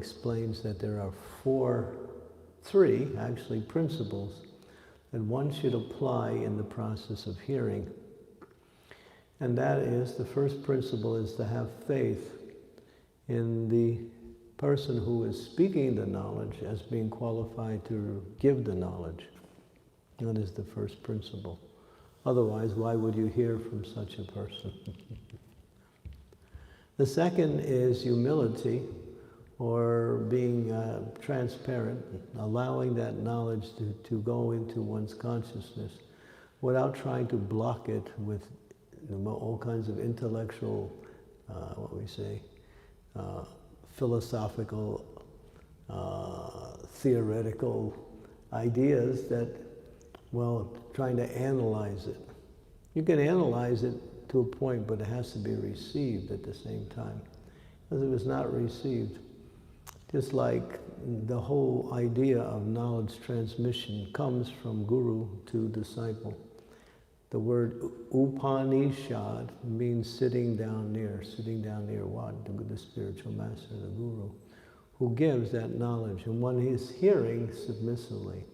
explains that there are three actually principles that one should apply in the process of hearing. And that is, the first principle is to have faith in the person who is speaking the knowledge as being qualified to give the knowledge. That is the first principle. Otherwise, why would you hear from such a person? The second is humility, or being transparent, allowing that knowledge to go into one's consciousness without trying to block it with all kinds of intellectual, philosophical, theoretical ideas that, trying to analyze it. You can analyze it to a point, but it has to be received at the same time. Because if it's not received, just like the whole idea of knowledge transmission comes from guru to disciple. The word Upanishad means sitting down near. Sitting down near what? The spiritual master, the guru, who gives that knowledge, and one is hearing submissively.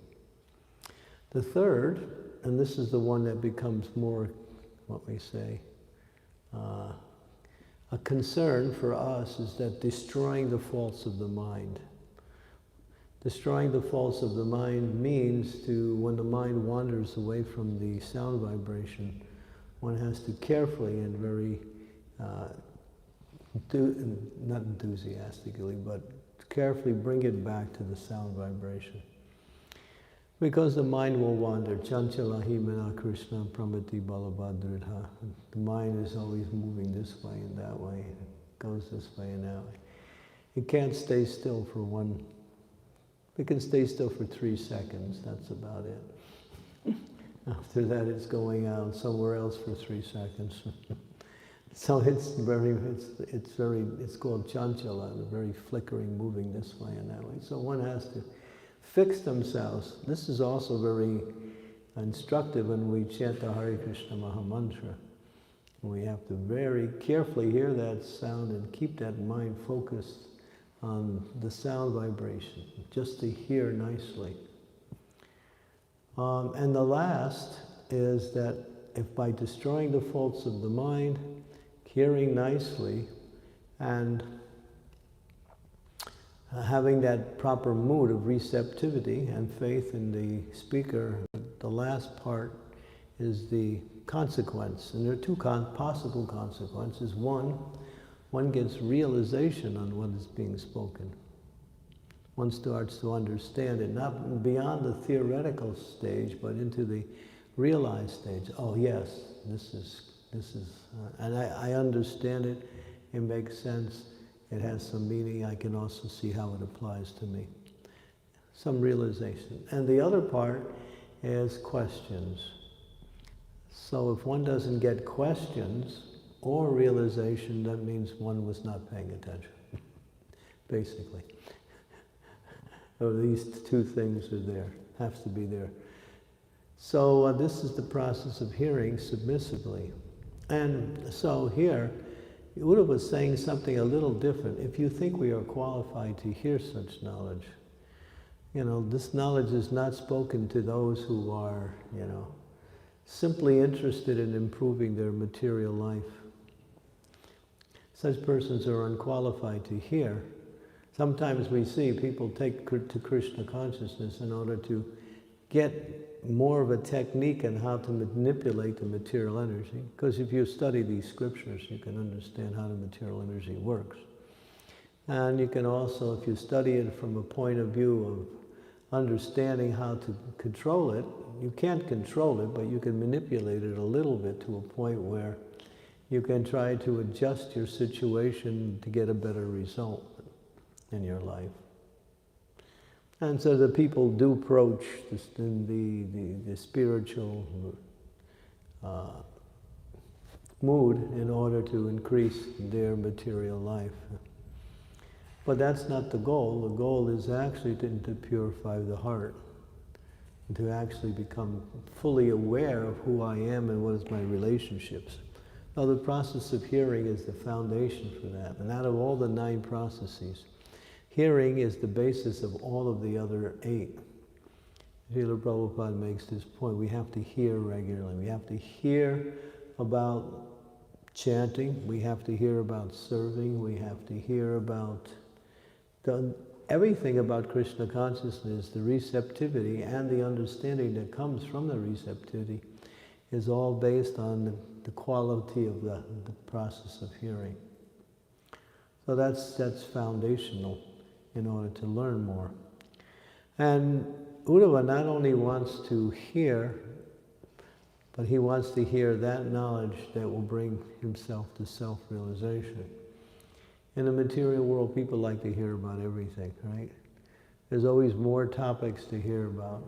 The third, and this is the one that becomes more, a concern for us, is that destroying the faults of the mind. Destroying the faults of the mind means when the mind wanders away from the sound vibration, one has to carefully and very, not enthusiastically, but carefully bring it back to the sound vibration. Because the mind will wander. Chanchalahi mena Krishna pramati balabhadridha. The mind is always moving this way and that way. It goes this way and that way. It can't stay still for it can stay still for 3 seconds, that's about it. After that it's going out somewhere else for 3 seconds. So it's called chanchala, very flickering, moving this way and that way. So one has to fix themselves. This is also very instructive when we chant the Hare Krishna Maha Mantra. We have to very carefully hear that sound and keep that mind focused on the sound vibration, just to hear nicely. And the last is that if by destroying the faults of the mind, hearing nicely, and having that proper mood of receptivity and faith in the speaker, the last part is the consequence. And there are two possible consequences. One gets realization on what is being spoken. One starts to understand it, not beyond the theoretical stage, but into the realized stage. Oh yes, this is, and I understand it, it makes sense, it has some meaning, I can also see how it applies to me. Some realization. And the other part is questions. So if one doesn't get questions or realization, that means one was not paying attention, basically. So these two things are there, have to be there. So this is the process of hearing submissively. And so here, Yuga was saying something a little different. If you think we are qualified to hear such knowledge, this knowledge is not spoken to those who are, simply interested in improving their material life. Such persons are unqualified to hear. Sometimes we see people take to Krishna consciousness in order to get more of a technique on how to manipulate the material energy. Because if you study these scriptures, you can understand how the material energy works. And you can also, if you study it from a point of view of understanding how to control it, you can't control it, but you can manipulate it a little bit to a point where you can try to adjust your situation to get a better result in your life. And so the people do approach the spiritual mood in order to increase their material life. But that's not the goal. The goal is actually to purify the heart, and to actually become fully aware of who I am and what is my relationships. Now the process of hearing is the foundation for that. And out of all the 9 processes, Hearing is the basis of all of the other 8. Srila Prabhupada makes this point. We have to hear regularly. We have to hear about chanting. We have to hear about serving. We have to hear about everything about Krishna consciousness. The receptivity and the understanding that comes from the receptivity is all based on the quality of the process of hearing. So that's foundational in order to learn more. And Uddhava not only wants to hear, but he wants to hear that knowledge that will bring himself to self-realization. In the material world, people like to hear about everything, right? There's always more topics to hear about.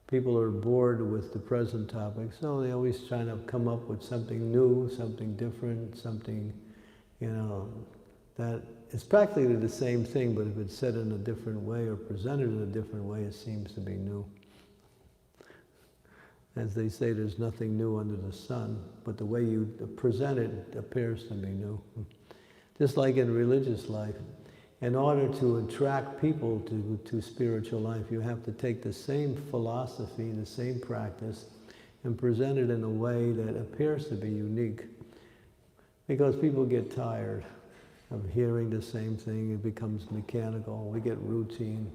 People are bored with the present topics, so they always try to come up with something new, something different, something, that is practically the same thing, but if it's said in a different way or presented in a different way, it seems to be new. As they say, there's nothing new under the sun, but the way you present it appears to be new. Just like in religious life, in order to attract people to spiritual life, you have to take the same philosophy, the same practice, and present it in a way that appears to be unique. Because people get tired of hearing the same thing, it becomes mechanical, we get routine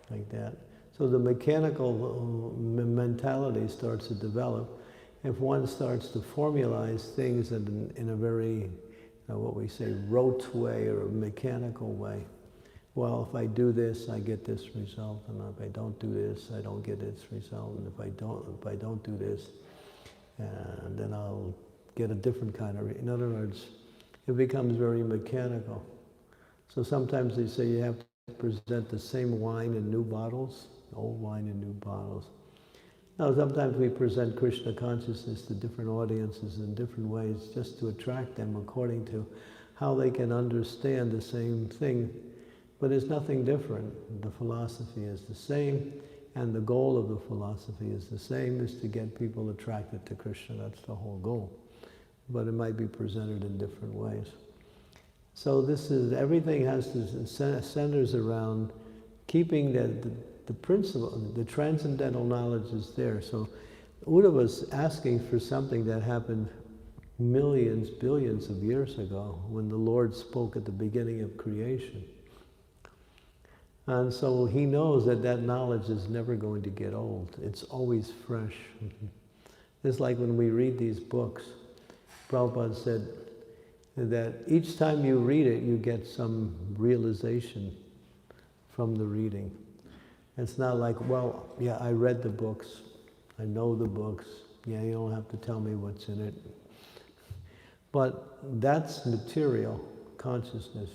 like that. So the mechanical mentality starts to develop if one starts to formalize things in a very, what we say, rote way or a mechanical way. Well, if I do this, I get this result, and if I don't do this, I don't get this result, and if I don't do this, then I'll get a different kind of, in other words, it becomes very mechanical. So sometimes they say you have to present the same wine in new bottles, old wine in new bottles. Now, sometimes we present Krishna consciousness to different audiences in different ways just to attract them according to how they can understand the same thing. But it's nothing different. The philosophy is the same, and the goal of the philosophy is the same, is to get people attracted to Krishna. That's the whole goal. But it might be presented in different ways. So this is, everything centers around keeping the principle, the transcendental knowledge is there. So Uddhava was asking for something that happened millions, billions of years ago when the Lord spoke at the beginning of creation. And so he knows that that knowledge is never going to get old. It's always fresh. It's like when we read these books. Prabhupada said that each time you read it, you get some realization from the reading. It's not like, well, yeah, I read the books, I know the books, yeah, you don't have to tell me what's in it. But that's material consciousness,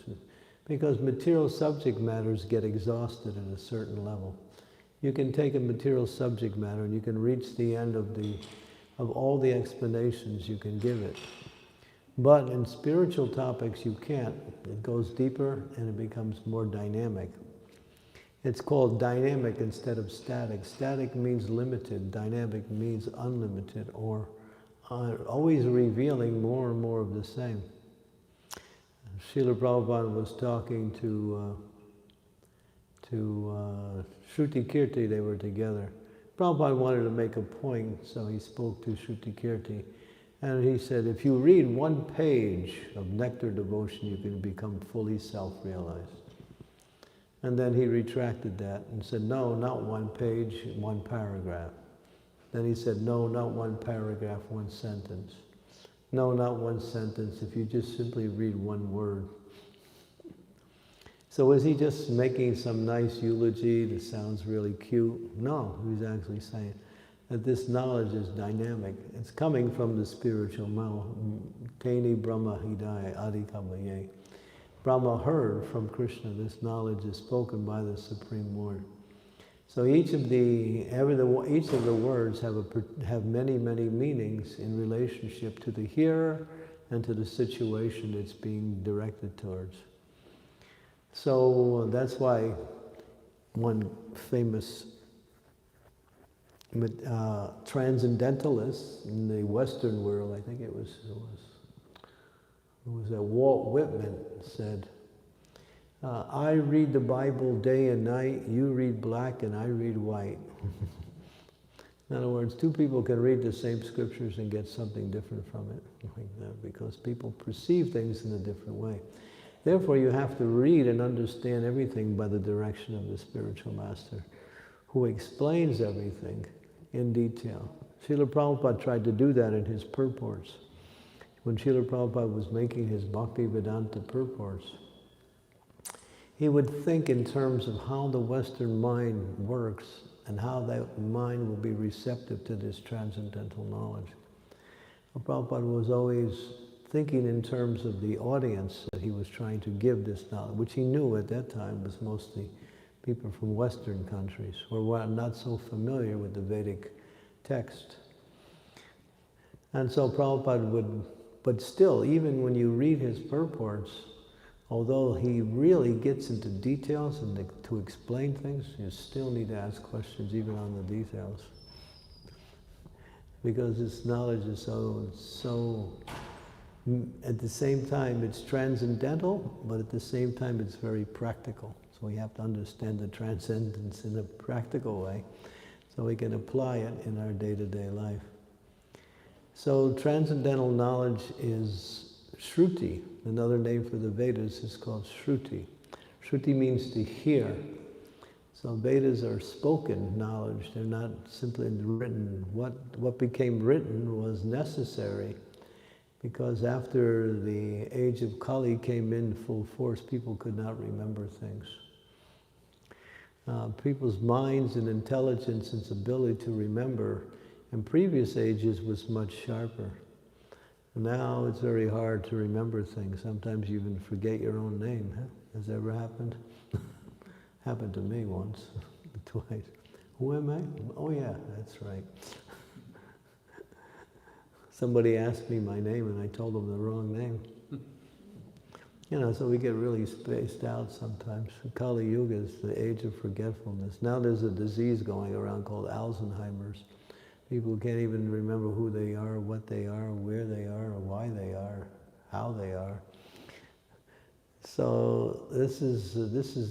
because material subject matters get exhausted at a certain level. You can take a material subject matter and you can reach the end of all the explanations you can give it. But in spiritual topics, you can't. It goes deeper and it becomes more dynamic. It's called dynamic instead of static. Static means limited, dynamic means unlimited, or always revealing more and more of the same. Srila Prabhupada was talking to Shruti Kirti, they were together. Prabhupada wanted to make a point, so he spoke to Shruti Kirti. And he said, if you read one page of nectar devotion, you can become fully self-realized. And then he retracted that and said, no, not one page, one paragraph. Then he said, no, not one paragraph, one sentence. No, not one sentence, if you just simply read one word. So was he just making some nice eulogy that sounds really cute? No, he was actually saying that this knowledge is dynamic. It's coming from the spiritual mouth. Teni Brahma Hidaya Adikamaye. Brahma heard from Krishna. This knowledge is spoken by the Supreme Lord. So each of the words have many, many meanings in relationship to the hearer and to the situation it's being directed towards. So that's why one famous transcendentalist in the Western world, I think it was Walt Whitman, said, I read the Bible day and night, you read black and I read white. In other words, two people can read the same scriptures and get something different from it, like that, because people perceive things in a different way. Therefore, you have to read and understand everything by the direction of the spiritual master, who explains everything in detail. Srila Prabhupada tried to do that in his purports. When Srila Prabhupada was making his Bhaktivedanta purports, he would think in terms of how the Western mind works and how that mind will be receptive to this transcendental knowledge. Prabhupada was always thinking in terms of the audience that he was trying to give this knowledge, which he knew at that time was mostly people from Western countries who were not so familiar with the Vedic text. And so Prabhupada would, but still, even when you read his purports, although he really gets into details and to explain things, you still need to ask questions even on the details. Because this knowledge is so, at the same time it's transcendental, but at the same time it's very practical. So we have to understand the transcendence in a practical way so we can apply it in our day-to-day life. So transcendental knowledge is Shruti. Another name for the Vedas is called Shruti. Shruti means to hear. So Vedas are spoken knowledge. They're not simply written. What became written was necessary because after the age of Kali came in full force, people could not remember things. People's minds and intelligence and ability to remember in previous ages was much sharper. Now it's very hard to remember things. Sometimes you even forget your own name. Has that ever happened? Happened to me once, twice. Who am I? Oh yeah, that's right. Somebody asked me my name and I told them the wrong name. You know, so we get really spaced out sometimes. Kali Yuga is the age of forgetfulness. Now there's a disease going around called Alzheimer's. People can't even remember who they are, what they are, where they are, or why they are, how they are. So this is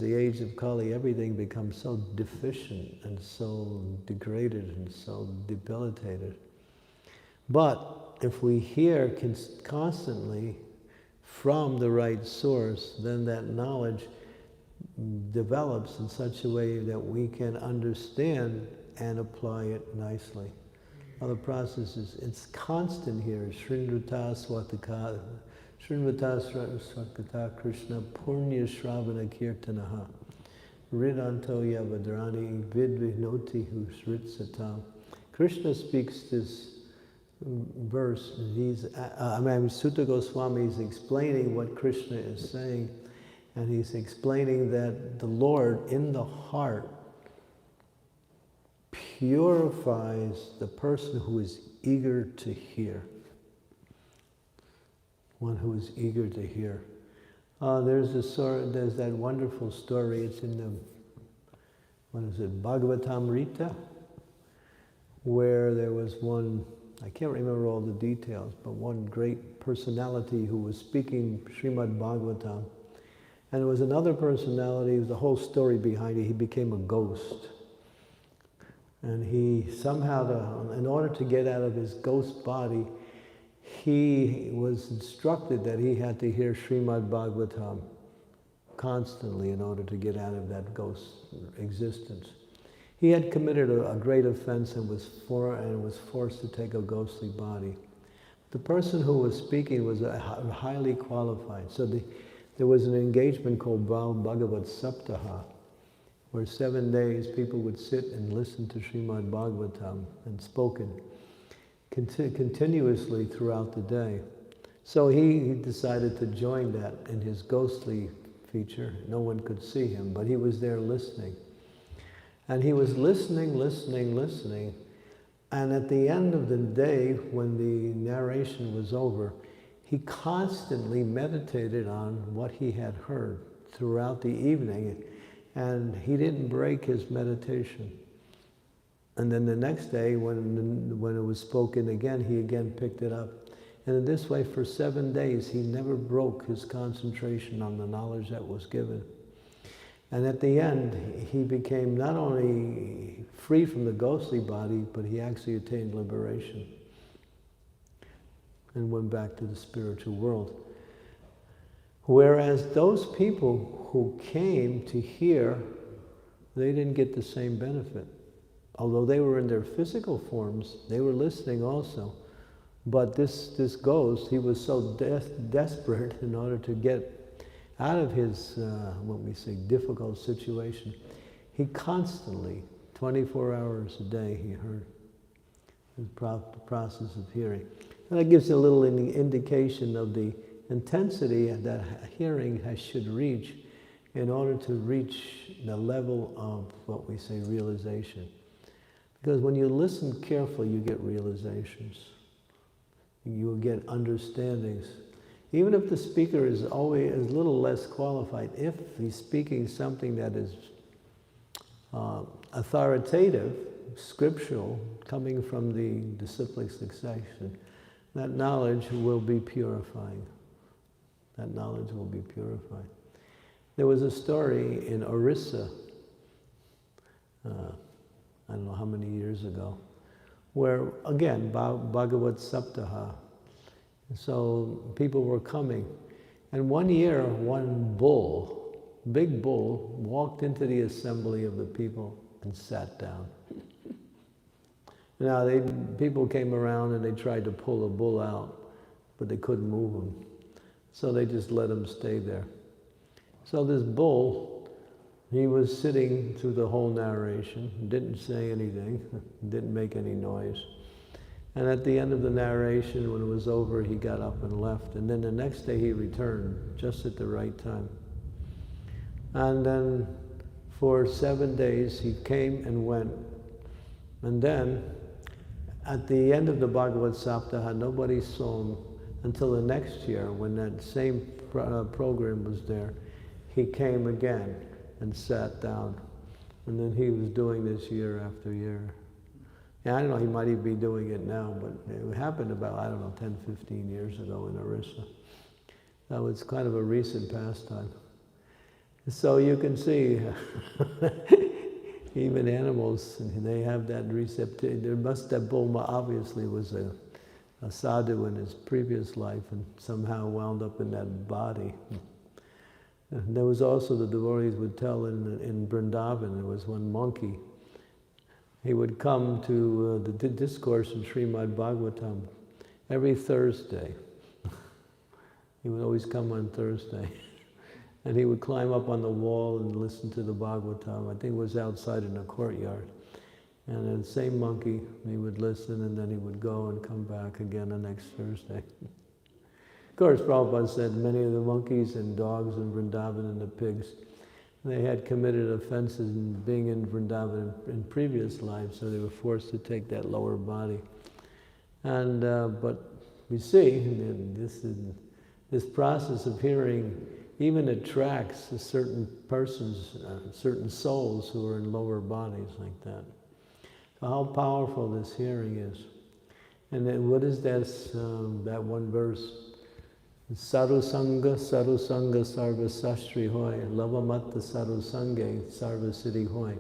the age of Kali. Everything becomes so deficient and so degraded and so debilitated. But if we hear constantly from the right source, then that knowledge develops in such a way that we can understand and apply it nicely. Now the process is, it's constant here. Srinvata Swataka Krishna Punya Shravana Kirtanaha Ridanto Yavadrani Vidvinoti Husritsatam. Krishna speaks this verse, Sutta Goswami is explaining what Krishna is saying, and he's explaining that the Lord in the heart purifies the person who is eager to hear. One who is eager to hear. There's that wonderful story, it's in the, Bhagavatamrita, where there was one, I can't remember all the details, but one great personality who was speaking Srimad Bhagavatam. And there was another personality, the whole story behind it, he became a ghost. And he somehow, in order to get out of his ghost body, he was instructed that he had to hear Srimad Bhagavatam constantly in order to get out of that ghost existence. He had committed a great offense and was forced to take a ghostly body. The person who was speaking was highly qualified. So there was an engagement called Bhagavat Saptaha, where 7 days people would sit and listen to Srimad Bhagavatam and spoken continuously throughout the day. So he decided to join that in his ghostly feature. No one could see him, but he was there listening. And he was listening, and at the end of the day, when the narration was over, he constantly meditated on what he had heard throughout the evening, and he didn't break his meditation. And then the next day, when it was spoken again, he again picked it up. And in this way, for 7 days, he never broke his concentration on the knowledge that was given. And at the end, he became not only free from the ghostly body, but he actually attained liberation and went back to the spiritual world. Whereas those people who came to hear, they didn't get the same benefit. Although they were in their physical forms, they were listening also. But this ghost, he was so desperate in order to get out of his, what we say, difficult situation. He constantly, 24 hours a day, he heard the process of hearing. And that gives you a little indication of the intensity that hearing should reach in order to reach the level of what we say realization. Because when you listen carefully, you get realizations. You will get understandings. Even if the speaker is always a little less qualified, if he's speaking something that is authoritative, scriptural, coming from the disciplic succession, that knowledge will be purifying. That knowledge will be purified. There was a story in Orissa, I don't know how many years ago, where, again, Bhagavad Saptaha. So people were coming. And one year, one bull, big bull, walked into the assembly of the people and sat down. Now, people came around and they tried to pull the bull out, but they couldn't move him. So they just let him stay there. So this bull, he was sitting through the whole narration, didn't say anything, didn't make any noise. And at the end of the narration, when it was over, he got up and left. And then the next day he returned, just at the right time. And then for 7 days he came and went. And then at the end of the Bhagavad Saptaha, nobody saw him until the next year, when that same program was there. He came again and sat down. And then he was doing this year after year. Yeah, I don't know, he might even be doing it now, but it happened about, I don't know, 10, 15 years ago in Orissa. That was kind of a recent pastime. So you can see, even animals, they have that receptivity. That bull obviously was a sadhu in his previous life and somehow wound up in that body. And there was also, the devotees would tell in Vrindavan, there was one monkey. He would come to the discourse in Srimad Bhagavatam every Thursday. He would always come on Thursday. And he would climb up on the wall and listen to the Bhagavatam. I think it was outside in a courtyard. And then the same monkey, he would listen and then he would go and come back again the next Thursday. Of course, Prabhupada said many of the monkeys and dogs in Vrindavan and the pigs, they had committed offenses in being in Vrindavan in previous lives, so they were forced to take that lower body. And but we see this process of hearing even attracts certain persons, certain souls who are in lower bodies like that. So how powerful this hearing is. And then what is this, that one verse? Sarusanga, Sarusanga, Sarva Sastri Hoy, Lavamatta Sarusange, Sarva Siddhi Hoy.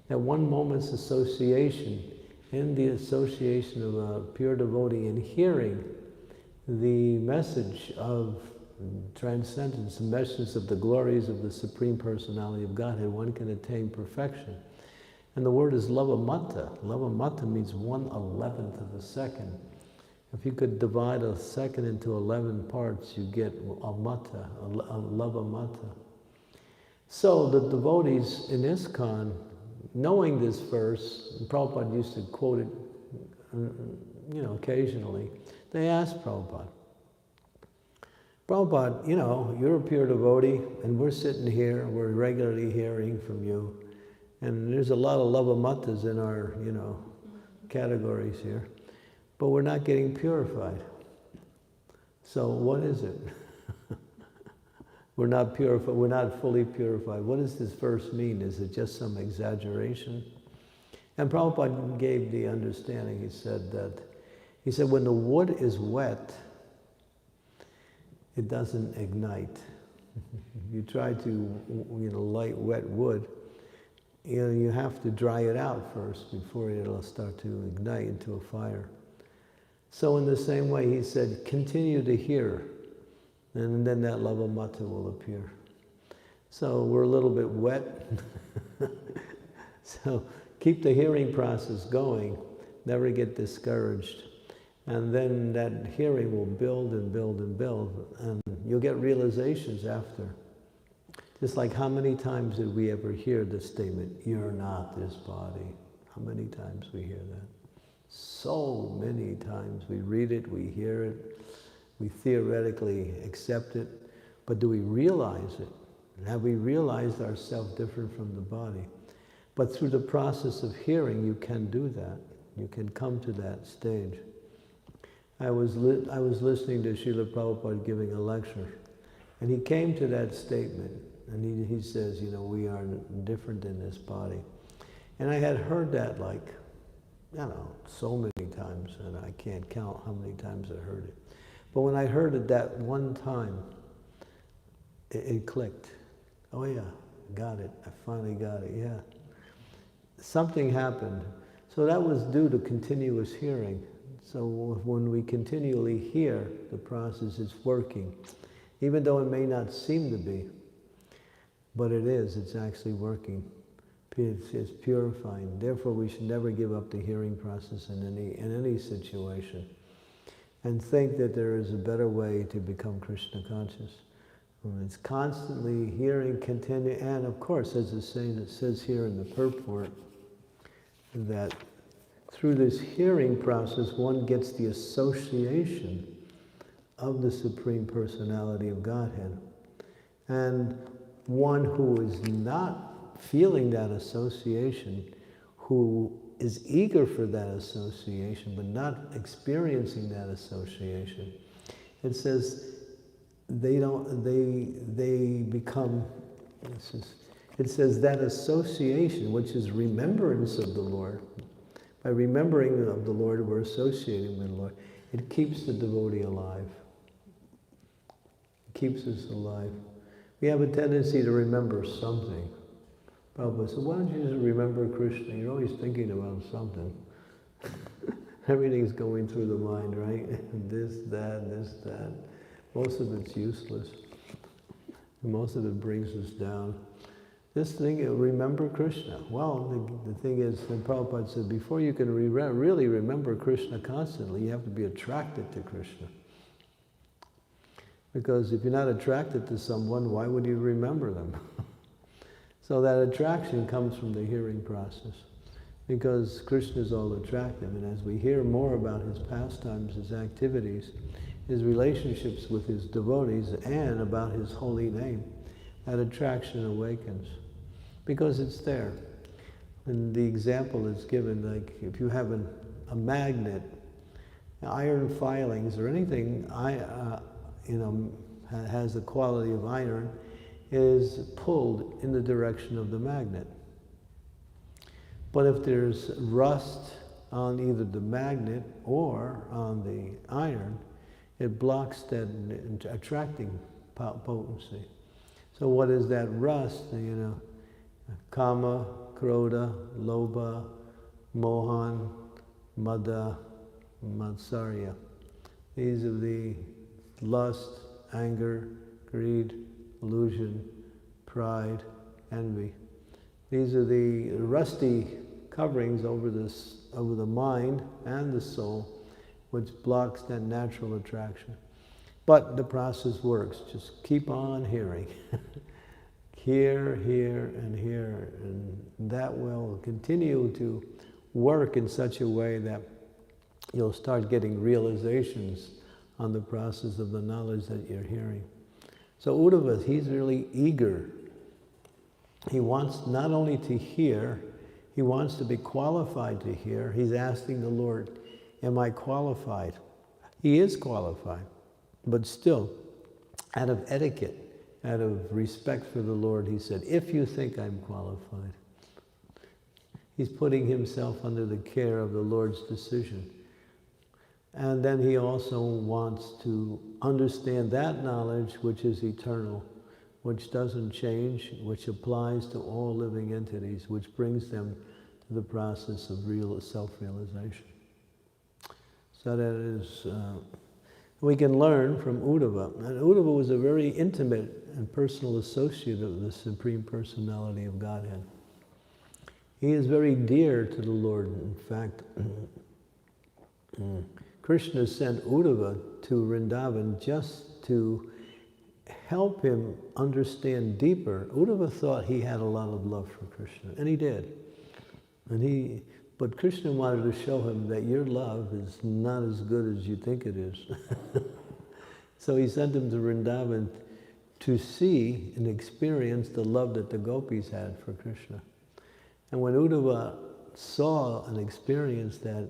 That one moment's association, in the association of a pure devotee in hearing the message of transcendence, the message of the glories of the Supreme Personality of Godhead, one can attain perfection. And the word is lavamatta. Lavamatta means 1/11 of a second. If you could divide a second into 11 parts, you get a matta, a lavamatta. So the devotees in ISKCON, knowing this verse, and Prabhupada used to quote it, occasionally, they asked Prabhupada, Prabhupada, you're a pure devotee, and we're sitting here, we're regularly hearing from you, and there's a lot of lavamattas in our, categories here, but we're not getting purified. So what is it? We're not purified, we're not fully purified. What does this verse mean? Is it just some exaggeration? And Prabhupada gave the understanding, he said when the wood is wet, it doesn't ignite. You try to, light wet wood, you have to dry it out first before it'll start to ignite into a fire. So in the same way, he said, continue to hear, and then that lava mata will appear. So we're a little bit wet. So keep the hearing process going, never get discouraged. And then that hearing will build and build and build, and you'll get realizations after. Just like how many times did we ever hear the statement, "You're not this body"? How many times we hear that? So many times. We read it, we hear it, we theoretically accept it, but do we realize it? Have we realized ourselves different from the body? But through the process of hearing, you can do that. You can come to that stage. I was listening to Srila Prabhupada giving a lecture, and he came to that statement, and he says, we are different in this body. And I had heard that so many times, and I can't count how many times I heard it. But when I heard it that one time, it clicked. Oh yeah, got it. I finally got it, yeah. Something happened. So that was due to continuous hearing. So when we continually hear, the process is working. Even though it may not seem to be, but it is, it's actually working. It's purifying. Therefore, we should never give up the hearing process in any situation, and think that there is a better way to become Krishna conscious. It's constantly hearing, continue, and of course, as it says here in the purport, that through this hearing process, one gets the association of the Supreme Personality of Godhead. And one who is not feeling that association, who is eager for that association, but not experiencing that association, it says they become, it says that association, which is remembrance of the Lord. By remembering of the Lord, we're associating with the Lord. It keeps the devotee alive. It keeps us alive. We have a tendency to remember something. Prabhupada said, why don't you just remember Krishna? You're always thinking about something. Everything's going through the mind, right? This, that. Most of it's useless. Most of it brings us down. This thing, remember Krishna. Well, the thing is, and Prabhupada said, before you can really remember Krishna constantly, you have to be attracted to Krishna. Because if you're not attracted to someone, why would you remember them? So that attraction comes from the hearing process. Because Krishna is all attractive, and as we hear more about his pastimes, his activities, his relationships with his devotees, and about his holy name, that attraction awakens. Because it's there. And the example is given, like if you have a magnet, iron filings or anything, has the quality of iron, is pulled in the direction of the magnet. But if there's rust on either the magnet or on the iron, it blocks that attracting potency. So what is that rust? Kama, Krodha, Lobha, Mohan, Mada, Matsarya. These are the lust, anger, greed, illusion, pride, envy. These are the rusty coverings over the mind and the soul, which blocks that natural attraction. But the process works. Just keep on hearing. Hear, and hear, and that will continue to work in such a way that you'll start getting realizations on the process of the knowledge that you're hearing. So Uddhava, he's really eager. He wants not only to hear, he wants to be qualified to hear. He's asking the Lord, am I qualified? He is qualified, but still, out of etiquette, out of respect for the Lord, he said, if you think I'm qualified. He's putting himself under the care of the Lord's decision. And then he also wants to understand that knowledge which is eternal, which doesn't change, which applies to all living entities, which brings them to the process of real self-realization. So that is, we can learn from Uddhava. And Uddhava was a very intimate and personal associate of the Supreme Personality of Godhead. He is very dear to the Lord. In fact, Krishna sent Uddhava to Vrindavan just to help him understand deeper. Uddhava thought he had a lot of love for Krishna, and he did. But Krishna wanted to show him that your love is not as good as you think it is. So he sent him to Vrindavan to see and experience the love that the gopis had for Krishna. And when Uddhava saw and experienced that,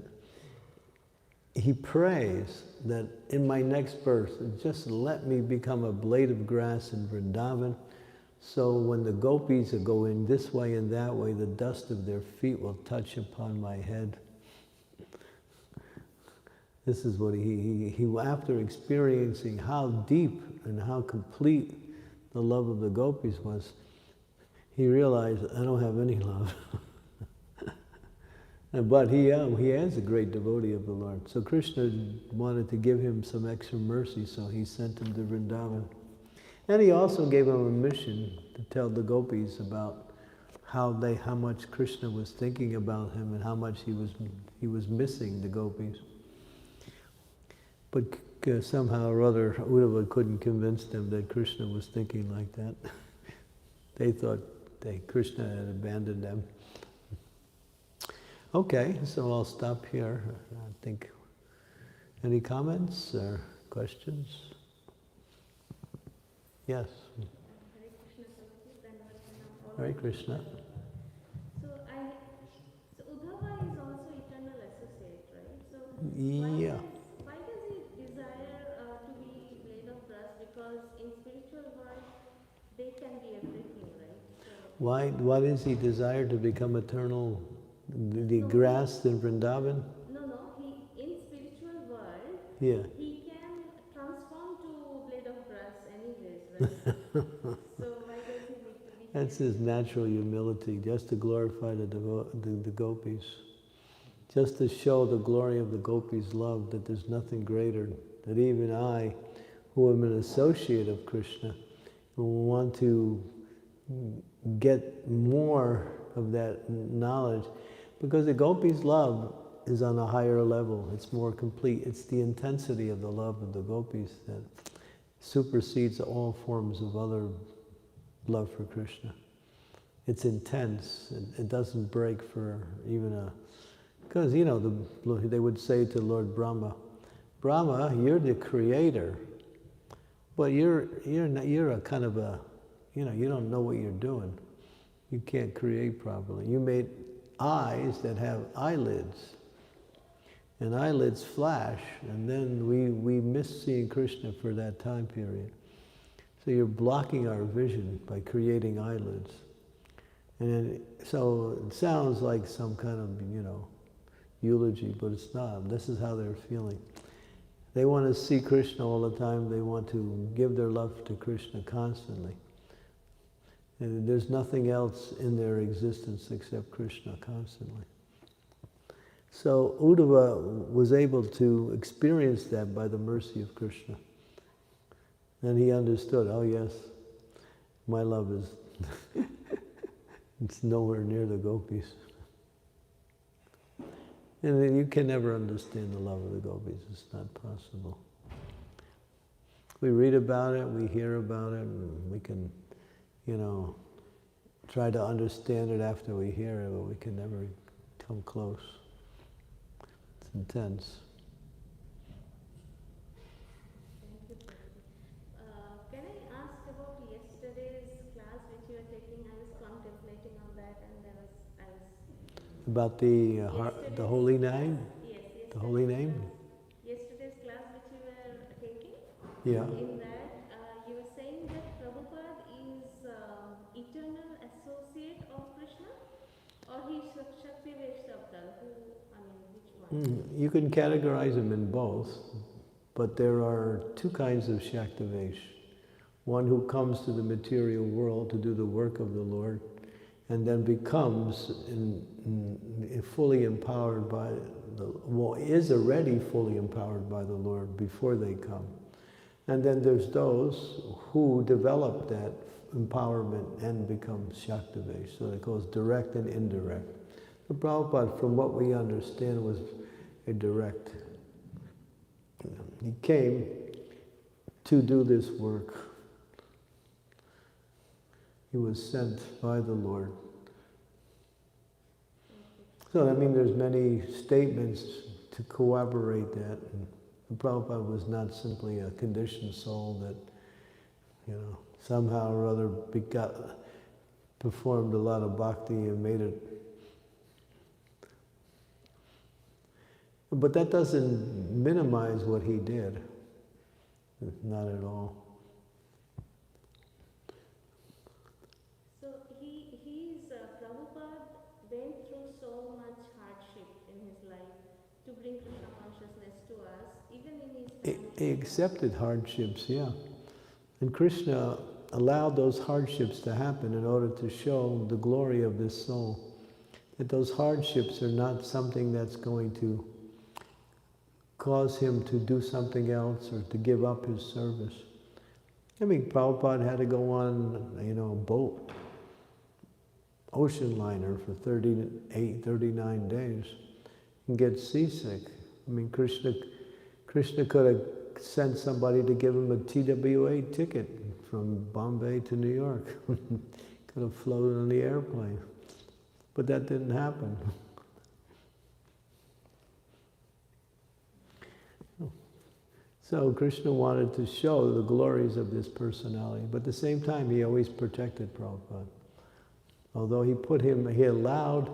he prays that in my next birth, just let me become a blade of grass in Vrindavan, so when the gopis are going this way and that way, the dust of their feet will touch upon my head. This is what he after experiencing how deep and how complete the love of the gopis was, he realized, I don't have any love. But he is a great devotee of the Lord. So Krishna wanted to give him some extra mercy, so he sent him to Vrindavan. And he also gave him a mission to tell the gopis about how much Krishna was thinking about him and how much he was missing the gopis. But somehow or other, Uddhava couldn't convince them that Krishna was thinking like that. They thought Krishna had abandoned them. Okay, so I'll stop here. I think, any comments or questions? Yes. Hare Krishna. So Uddhava is also eternal associate, right? So Yeah. why does he desire to be blade of grass? Because in spiritual world, they can be everything, right? So Why does he desire to become eternal? The grass in Vrindavan? No. In spiritual world, Yeah. he can transform to blade of grass anyways, right? So why does he need to be? That's his natural humility, just to glorify the gopis. Just to show the glory of the gopis' love, that there's nothing greater, that even I, who am an associate of Krishna, want to get more of that knowledge. Because the gopis' love is on a higher level, it's more complete. It's the intensity of the love of the gopis that supersedes all forms of other love for Krishna. It's intense, it doesn't break for even a... Because, you know, they would say to Lord Brahma, Brahma, you're the creator, but you're a kind of a, you know, you don't know what you're doing. You can't create properly. You made eyes that have eyelids, and eyelids flash, and then we miss seeing Krishna for that time period. So you're blocking our vision by creating eyelids. And so it sounds like some kind of, you know, eulogy, but it's not. This is how they're feeling. They want to see Krishna all the time. They want to give their love to Krishna constantly. And there's nothing else in their existence except Krishna constantly. So Uddhava was able to experience that by the mercy of Krishna. And he understood, oh yes, my love is, it's nowhere near the gopis. And you can never understand the love of the gopis, it's not possible. We read about it, we hear about it, and we can, you know, try to understand it after we hear it, but we can never come close. It's intense. Thank you. Can I ask about yesterday's class which you were taking? I was contemplating on that, and I was About the holy name? Yes, The holy name? Yesterday's class which you were taking? Yeah. In that, you were saying that Prabhupada is eternal associate of Krishna? Or he's Shakti Vaishnava? Which one? You can categorize them in both, but there are two kinds of Shaktivesh. one who comes to the material world to do the work of the Lord, and then becomes fully empowered by is already fully empowered by the Lord before they come. And then there's those who develop that empowerment and become Shaktivesh. So it goes direct and indirect. The Prabhupada, from what we understand, was a direct. He came to do this work. He was sent by the Lord. So, I mean, there's many statements to corroborate that. And the Prabhupada was not simply a conditioned soul that, somehow or other performed a lot of bhakti and made it. But that doesn't minimize what he did. Not at all. So Prabhupada went through so much hardship in his life to bring Krishna consciousness to us, even in his family. He accepted hardships, yeah. And Krishna allowed those hardships to happen in order to show the glory of this soul. That those hardships are not something that's going to cause him to do something else or to give up his service. I mean, Prabhupada had to go on, a boat, ocean liner for 39 days and get seasick. I mean, Krishna could have sent somebody to give him a TWA ticket from Bombay to New York. Could have floated on the airplane. But that didn't happen. So Krishna wanted to show the glories of this personality, but at the same time he always protected Prabhupada. Although he allowed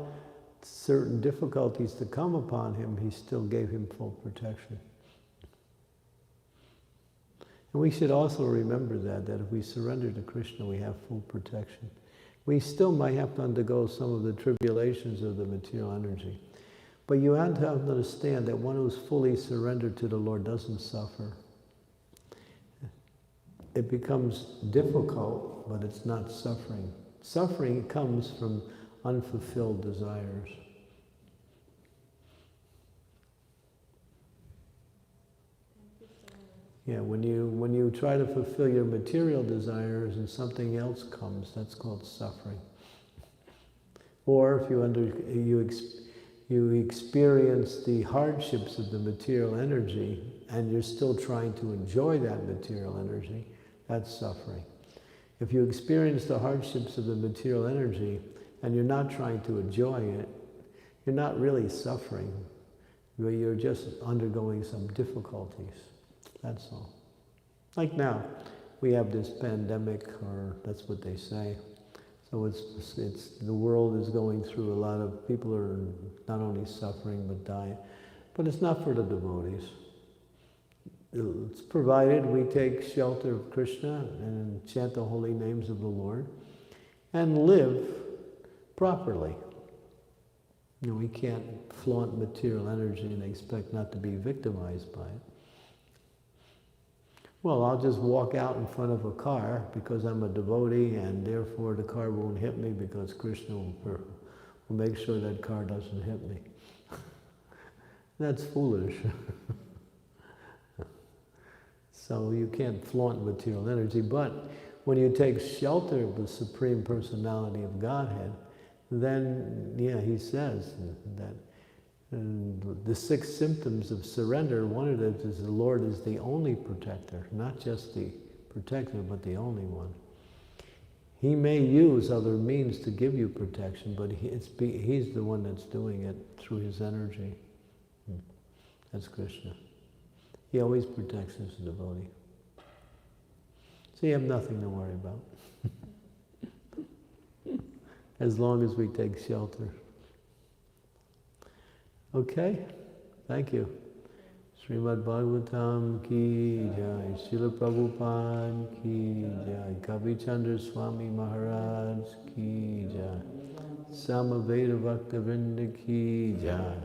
certain difficulties to come upon him, he still gave him full protection. And we should also remember that if we surrender to Krishna, we have full protection. We still might have to undergo some of the tribulations of the material energy. But you have to understand that one who's fully surrendered to the Lord doesn't suffer. It becomes difficult, but it's not suffering. Suffering comes from unfulfilled desires. Yeah, when you try to fulfill your material desires and something else comes, that's called suffering. Or if you experience the hardships of the material energy and you're still trying to enjoy that material energy, that's suffering. If you experience the hardships of the material energy and you're not trying to enjoy it, you're not really suffering. You're just undergoing some difficulties. That's all. Like now, we have this pandemic, or that's what they say. So it's the world is going through a lot of, people are not only suffering but dying. But it's not for the devotees. It's provided we take shelter of Krishna and chant the holy names of the Lord and live properly. We can't flaunt material energy and expect not to be victimized by it. Well, I'll just walk out in front of a car because I'm a devotee and therefore the car won't hit me because Krishna will make sure that car doesn't hit me. That's foolish. So you can't flaunt material energy, but when you take shelter of the Supreme Personality of Godhead, then, he says that the 6 symptoms of surrender, one of them is the Lord is the only protector, not just the protector, but the only one. He may use other means to give you protection, but he's the one that's doing it through his energy. That's Krishna. He always protects his devotee. So you have nothing to worry about. As long as we take shelter. Okay? Thank you. Srimad Bhagavatam ki jai, Srila Prabhupada ki jai, Kavi Chandramauli Swami Maharaj ki jai, Samaveda Bhakta Vrinda ki jai.